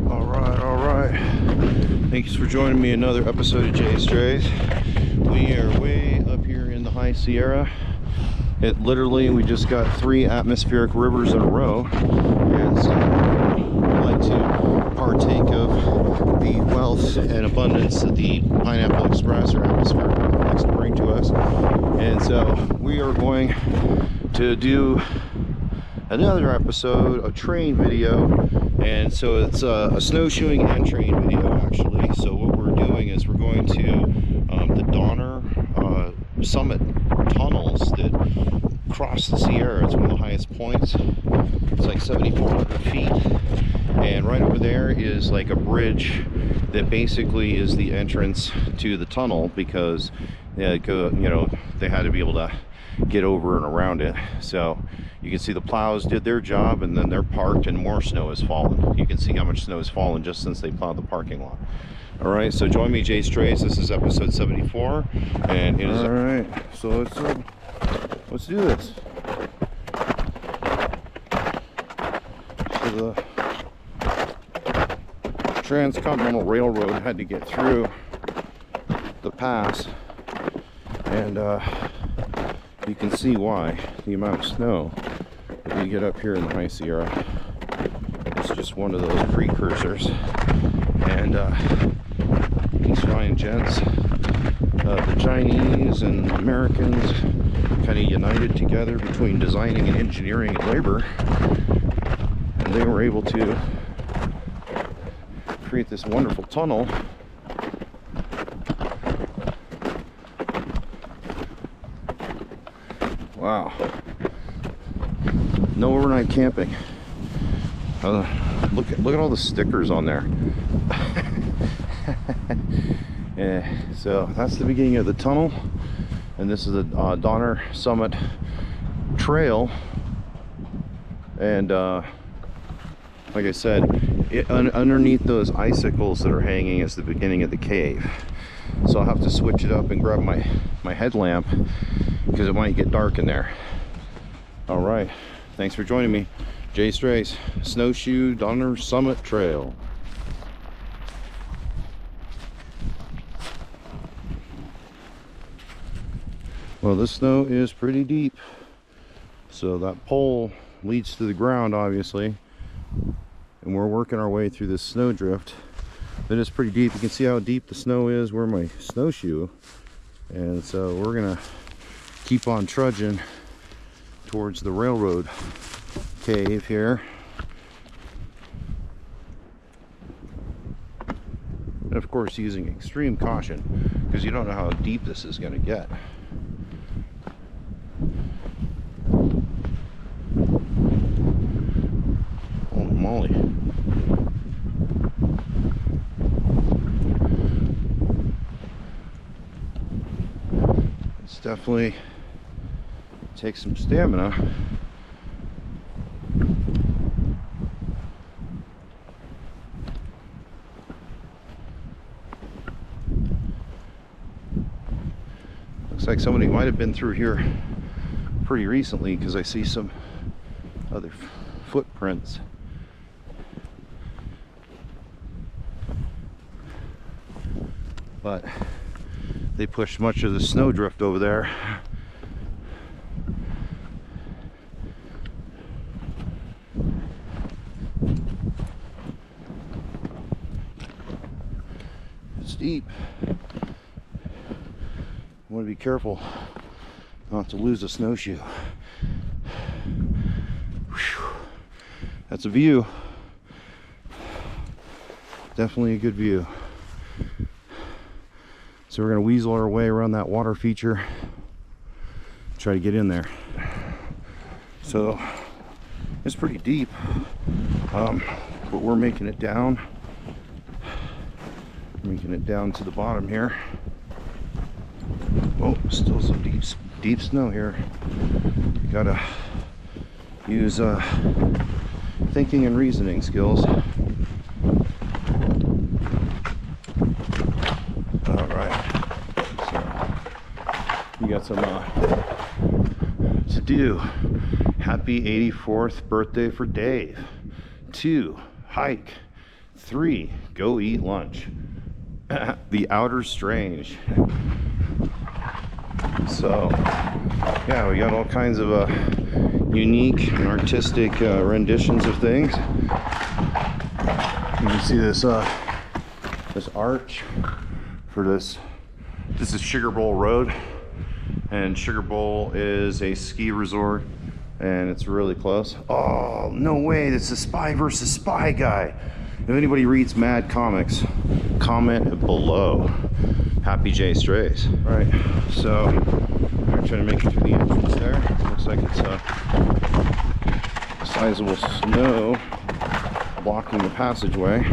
All right. Thanks for joining me another episode of JAYSTRAYS. We are way up here in the high Sierra. We just got 3 atmospheric rivers in a row, and so I'd like to partake of the wealth and abundance that the Pineapple Express or atmospheric likes to bring to us. And so we are going to do another episode, a train video, and so it's a snowshoeing and train video actually. So what we're doing is we're going to the Donnor summit tunnels that cross the Sierra. It's one of the highest points. It's like 7,400 feet, and right over there is like a bridge that basically is the entrance to the tunnel, because they had to be able to get over and around it. So you can see the plows did their job, and then they're parked, and more snow has fallen. You can see how much snow has fallen just since they plowed the parking lot. All right, so join me, JAYSTRAYS. This is episode 74, and it is all right. So let's do this. So the Transcontinental Railroad had to get through the pass, and you can see why. The amount of snow that we get up here in the high Sierra, it's just one of those precursors. And these fine gents, the Chinese and Americans, kind of united together between designing and engineering and labor, and they were able to create this wonderful tunnel. Wow. No overnight camping. Look at all the stickers on there. Yeah, so that's the beginning of the tunnel, and this is the Donnor Summit Trail. And like I said, underneath those icicles that are hanging is the beginning of the cave. So I'll have to switch it up and grab my headlamp, because it might get dark in there. All right, thanks for joining me. JAYSTRAYS, Snowshoe Donnor Summit Trail. Well, this snow is pretty deep, so that pole leads to the ground, obviously, and we're working our way through this snowdrift. It is pretty deep. You can see how deep the snow is where my snowshoe, and so we're gonna keep on trudging towards the railroad cave here. And of course using extreme caution, because you don't know how deep this is going to get. Holy moly. It's definitely takes some stamina. Looks like somebody might have been through here pretty recently, because I see some other footprints. But they pushed much of the snowdrift over there. It's deep. I want to be careful not to lose a snowshoe. Whew. That's a view. Definitely a good view. So we're going to weasel our way around that water feature, try to get in there. So it's pretty deep, but we're making it down. Making it down to the bottom here. Oh, still some deep snow here. Gotta use thinking and reasoning skills. All right, so we got some to do. Happy 84th birthday for Dave. 2 hike. 3, go eat lunch. The Outer Strange. So yeah, we got all kinds of unique and artistic renditions of things. You can see this this arch for this. This is Sugar Bowl Road, and Sugar Bowl is a ski resort, and it's really close. Oh no way! It's a Spy versus Spy guy. If anybody reads Mad Comics, comment below. Happy JAYSTRAYS. All right, so I'm trying to make it through the entrance there. Looks like it's a sizable snow blocking the passageway.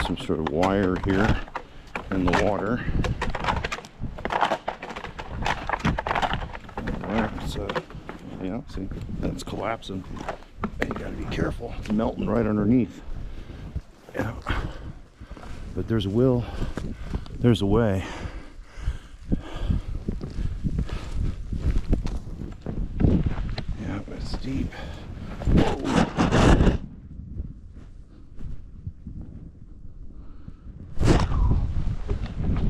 Some sort of wire here in the water. So, yeah, see, that's collapsing. And you gotta be careful. It's melting right underneath. Yeah. But there's a will, there's a way. Yeah, but it's deep. Whoa.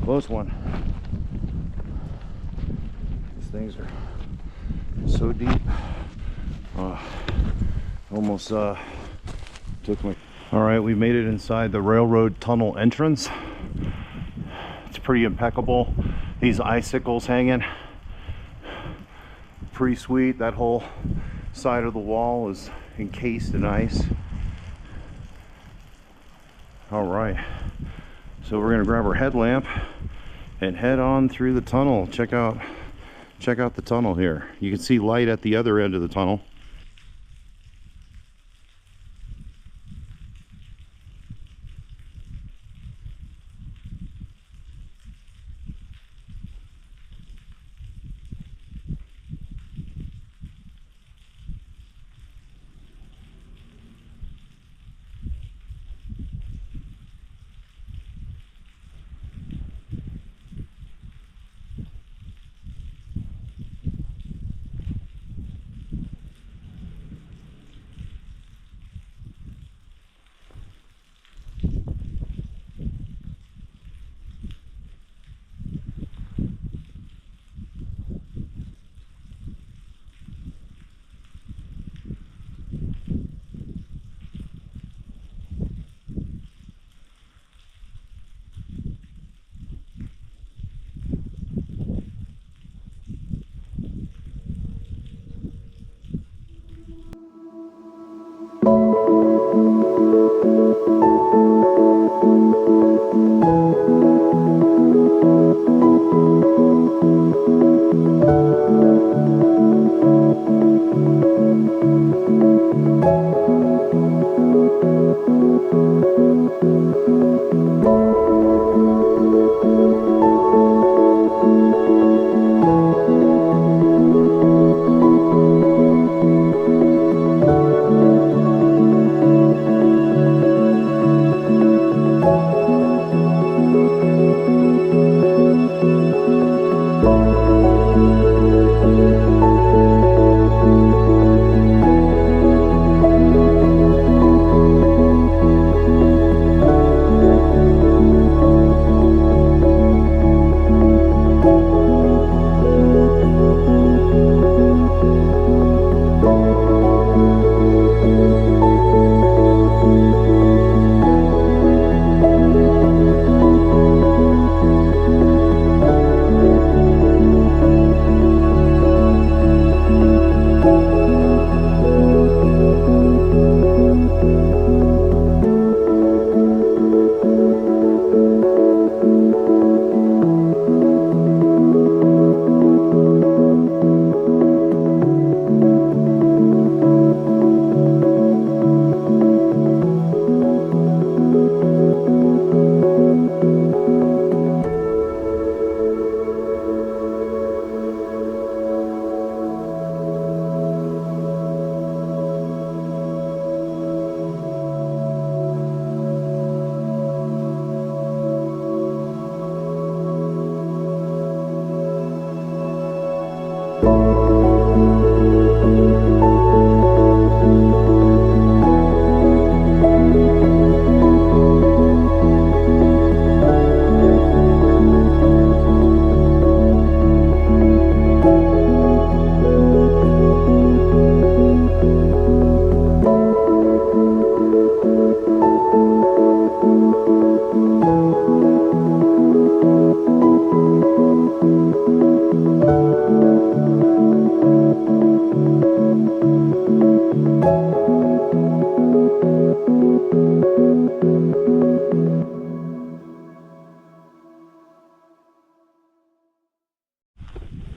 Close one. These things are so deep. Almost took my... All right, we made it inside the railroad tunnel entrance. It's pretty impeccable. These icicles hanging, pretty sweet. That whole side of the wall is encased in ice. All right, so we're gonna grab our headlamp and head on through the tunnel. Check out the tunnel here. You can see light at the other end of the tunnel.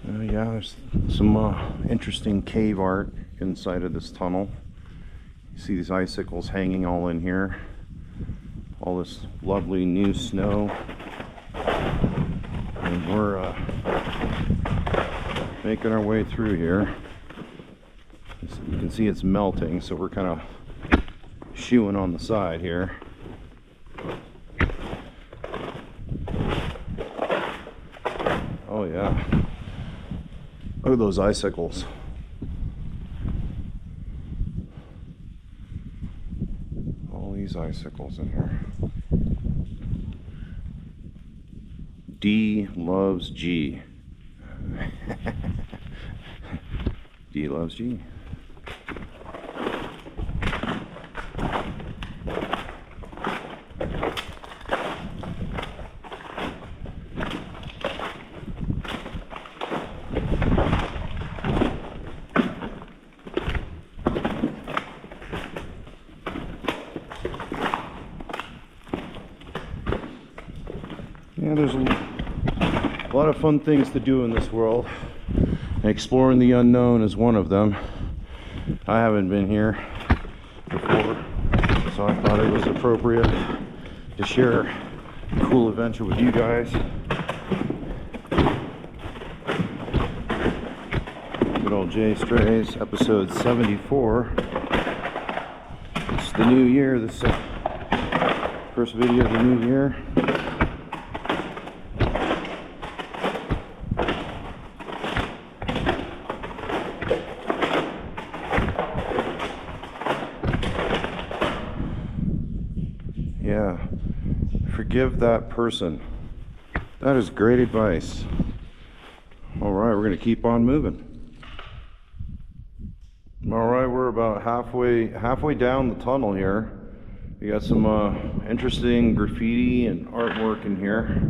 Yeah, there's some interesting cave art inside of this tunnel. You see these icicles hanging all in here. All this lovely new snow. And we're making our way through here. You can see it's melting, so we're kind of shoeing on the side here. Oh yeah. Look at those icicles. All these icicles in here. D loves G. D loves G. Yeah, there's a lot of fun things to do in this world. Exploring the unknown is one of them. I haven't been here before, so I thought it was appropriate to share a cool adventure with you guys. Good old JAYSTRAYS, episode 74. It's the new year. This is the first video of the new year. Yeah, forgive that person. That is great advice. All right, we're gonna keep on moving. All right, we're about halfway down the tunnel here. We got some interesting graffiti and artwork in here.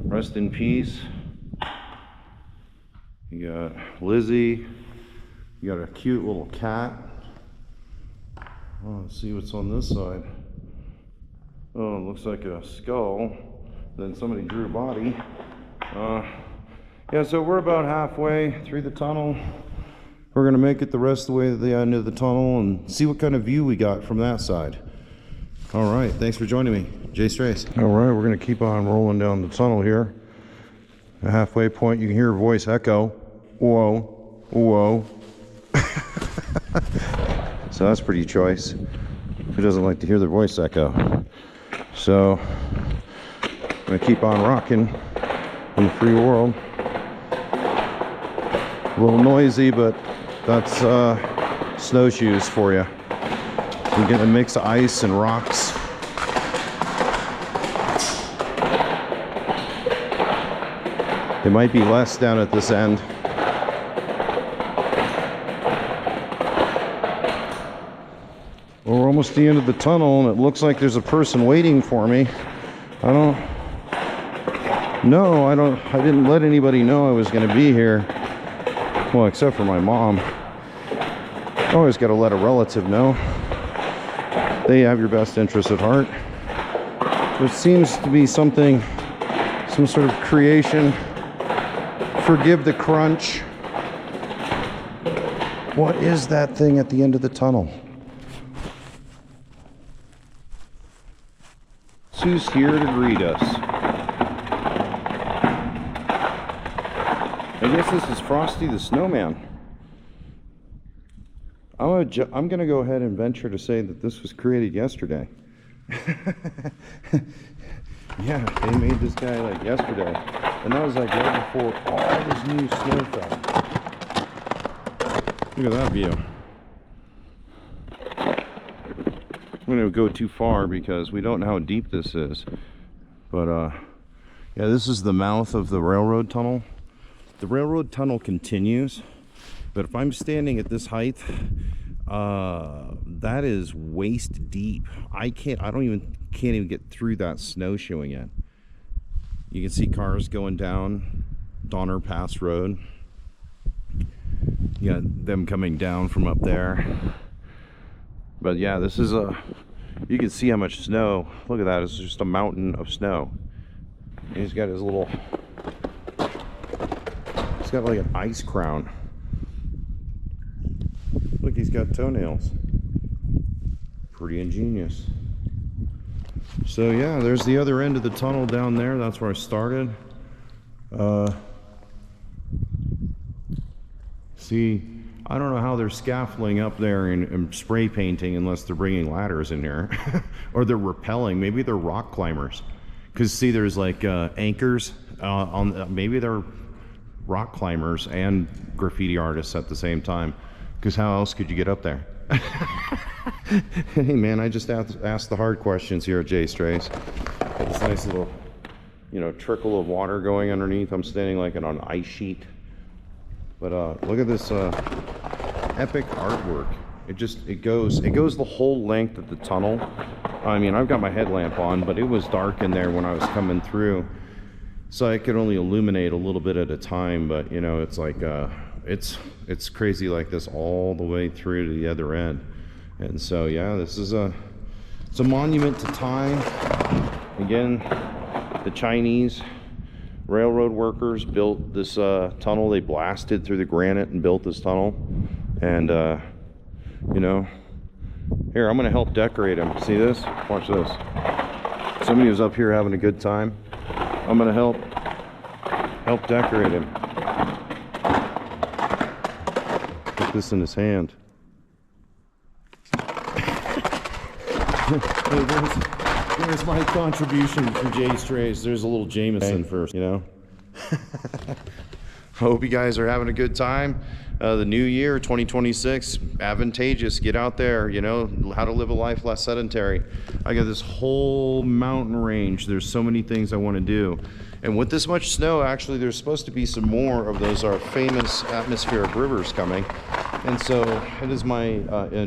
Rest in peace. You got Lizzie. You got a cute little cat. Oh, let's see what's on this side. Oh, it looks like a skull. Then somebody drew a body. Yeah, so we're about halfway through the tunnel. We're gonna make it the rest of the way to the end of the tunnel and see what kind of view we got from that side. All right, thanks for joining me, JAYSTRAYS. All right, we're gonna keep on rolling down the tunnel here. The halfway point, you can hear a voice echo. Whoa, whoa. So that's pretty choice. Who doesn't like to hear their voice echo? So I'm gonna keep on rocking in the free world. A little noisy, but that's snowshoes for you. You get a mix of ice and rocks. It might be less down at this end. Well, we're almost at the end of the tunnel, and it looks like there's a person waiting for me. I didn't let anybody know I was going to be here. Well, except for my mom. Always got to let a relative know. They have your best interests at heart. There seems to be some sort of creation. Forgive the crunch. What is that thing at the end of the tunnel? Who's here to greet us? I guess this is Frosty the Snowman. I'm gonna go ahead and venture to say that this was created yesterday. Yeah, they made this guy like yesterday, and that was like right before all this new snow fell. Look at that view. I'm gonna go too far because we don't know how deep this is, but yeah, this is the mouth of the railroad tunnel. The railroad tunnel continues, but if I'm standing at this height, that is waist deep. I can't even get through that snowshoeing yet. You can see cars going down Donnor Pass Road. You got them coming down from up there. But yeah, this is you can see how much snow. Look at that, it's just a mountain of snow. And he's got his little He's got like an ice crown. Look, he's got toenails. Pretty ingenious. So yeah, there's the other end of the tunnel down there. That's where I started. See, I don't know how they're scaffolding up there and spray painting unless they're bringing ladders in here. Or they're rappelling. Maybe they're rock climbers. Because see, there's like anchors on. Maybe they're rock climbers and graffiti artists at the same time. Because how else could you get up there? Hey man, I just asked the hard questions here at JAYSTRAYS. This nice little, you know, trickle of water going underneath. I'm standing like on an ice sheet. But look at this epic artwork. It goes the whole length of the tunnel. I mean, I've got my headlamp on, but it was dark in there when I was coming through, so I could only illuminate a little bit at a time. But you know, it's like it's crazy like this all the way through to the other end. And so yeah, this is it's a monument to time. Again, the Chinese railroad workers built this tunnel. They blasted through the granite and built this tunnel. And you know, here, I'm gonna help decorate them. See this? Watch this. Somebody was up here having a good time. I'm gonna help decorate him. Put this in his hand. Hey, there's my contribution for JAYSTRAYS. There's a little Jameson first, you know. Hope you guys are having a good time. The new year, 2026, advantageous. Get out there, you know, how to live a life less sedentary. I got this whole mountain range. There's so many things I want to do. And with this much snow, actually, there's supposed to be some more of those famous atmospheric rivers coming. And so it is my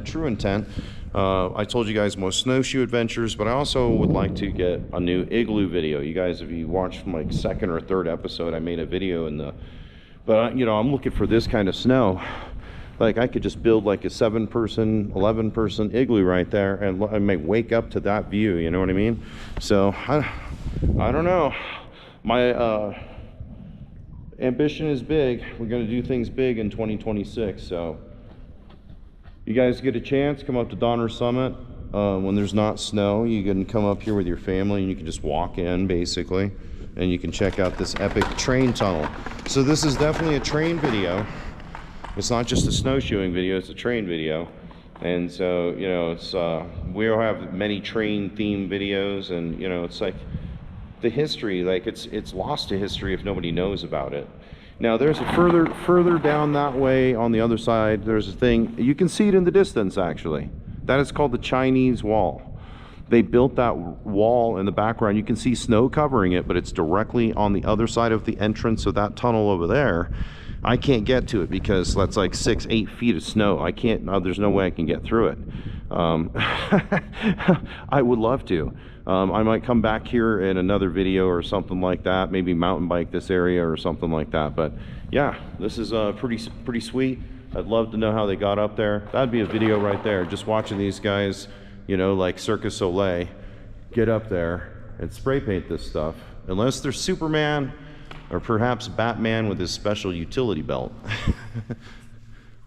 true intent. I told you guys most snowshoe adventures, but I also would like to get a new igloo video. You guys, if you watched from like second or third episode, I made a video in the, but you know, I'm looking for this kind of snow. Like I could just build like a 7-person, 11-person igloo right there, and I might wake up to that view. You know what I mean? So I don't know. My ambition is big. We're going to do things big in 2026. So you guys get a chance, come up to Donnor Summit when there's not snow. You can come up here with your family and you can just walk in basically, and you can check out this epic train tunnel. So this is definitely a train video. It's not just a snowshoeing video, it's a train video. And so, you know, it's we all have many train themed videos, and you know, it's like the history, like it's lost to history if nobody knows about it. Now there's a further down that way on the other side, there's a thing, you can see it in the distance actually. That is called the Chinese Wall. They built that wall in the background. You can see snow covering it, but it's directly on the other side of the entrance of that tunnel over there. I can't get to it because that's like 6-8 feet of snow. I can't, there's no way I can get through it. I would love to. I might come back here in another video or something like that, maybe mountain bike this area or something like that. But yeah, this is pretty sweet. I'd love to know how they got up there. That'd be a video right there, just watching these guys, you know, like Cirque du Soleil, get up there and spray paint this stuff. Unless they're Superman or perhaps Batman with his special utility belt.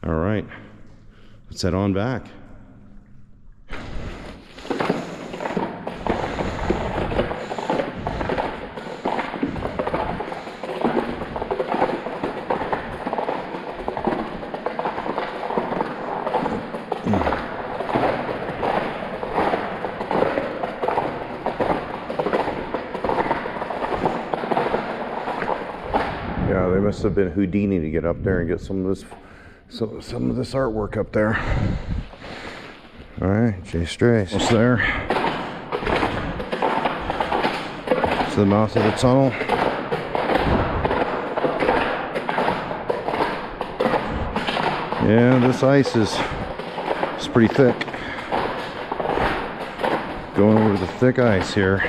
All right, let's head on back. Yeah, they must have been Houdini to get up there and get some of this artwork up there. All right, JAYSTRAYS. Almost there. To the mouth of the tunnel. Yeah, this ice is pretty thick. Going over the thick ice here.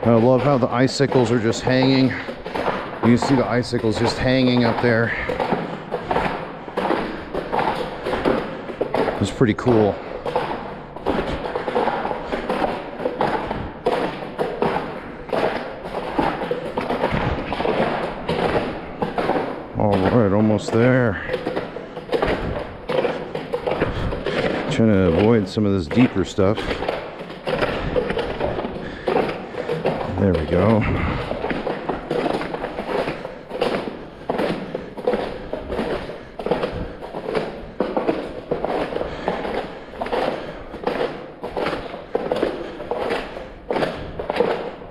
I love how the icicles are just hanging. You can see the icicles just hanging up there. It's pretty cool. almost there. Trying to avoid some of this deeper stuff. There we go.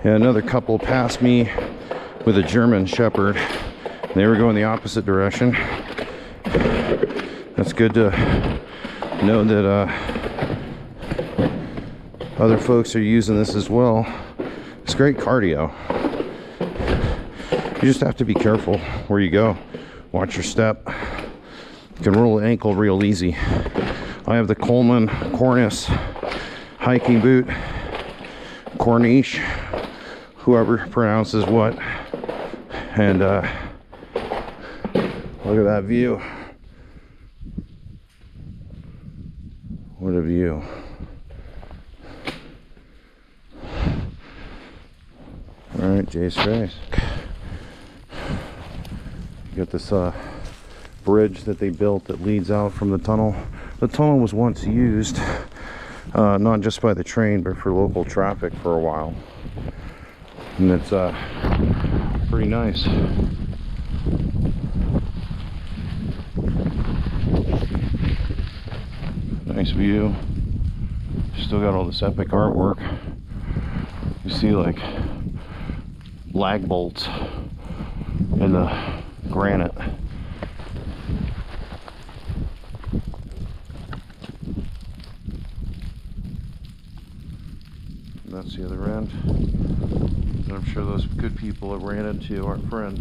Yeah, another couple passed me with a German Shepherd. They were going the opposite direction. That's good to know that other folks are using this as well. It's great cardio. You just have to be careful where you go. Watch your step. You can roll an ankle real easy. I have the Coleman Cornice hiking boot. Corniche, whoever pronounces what. And look at that view. What a view. All right, JAYSTRAYS. You got this bridge that they built that leads out from the tunnel. The tunnel was once used not just by the train but for local traffic for a while, and it's pretty nice. Nice view. Still got all this epic artwork. You see like lag bolts in the granite. And that's the other end. And I'm sure those good people have ran into our friend,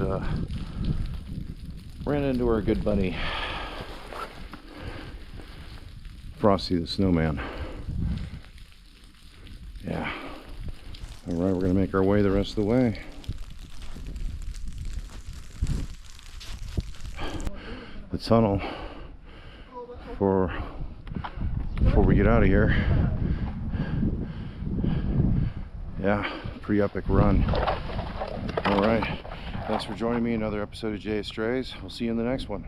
ran into our good buddy Frosty the Snowman. Yeah. Alright, we're going to make our way the rest of the way. The tunnel before we get out of here. Yeah, pretty epic run. Alright, thanks for joining me in another episode of JAYSTRAYS. We'll see you in the next one.